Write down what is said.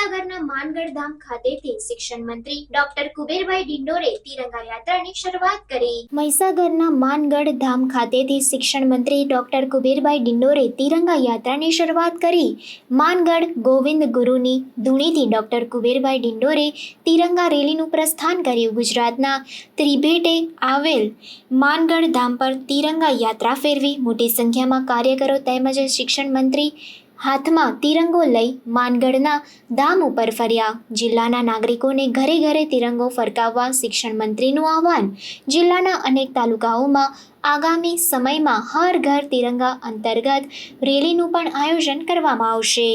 મહીસાગરના માનગઢ ધામ ખાતેથી શિક્ષણ મંત્રી ડોક્ટર કુબેરભાઈ ડિંડોરે તિરંગા યાત્રાની શરૂઆત કરી। મહીસાગરના માનગઢ ધામ ખાતેથી શિક્ષણ મંત્રી ડોક્ટર કુબેરભાઈ ડિંડોરે તિરંગા યાત્રાની શરૂઆત કરી। માનગઢ ગોવિંદ ગુરુની ધૂણીથી ડોક્ટર કુબેરભાઈ ડિંડોરે તિરંગા રેલીનું પ્રસ્થાન કર્યું। ગુજરાતના ત્રિભેટે આવેલ માનગઢ ધામ પર તિરંગા યાત્રા ફેરવી મોટી સંખ્યામાં કાર્યકરો તેમજ શિક્ષણ મંત્રી હાથમાં તિરંગો લઈ માનગઢના ધામ ઉપર ફર્યા। જિલ્લાના નાગરિકોને ઘરે ઘરે તિરંગો ફરકાવવા શિક્ષણ મંત્રીનું આહવાન। જિલ્લાના અનેક તાલુકાઓમાં આગામી સમયમાં હર ઘર તિરંગા અંતર્ગત રેલીનું પણ આયોજન કરવામાં આવશે।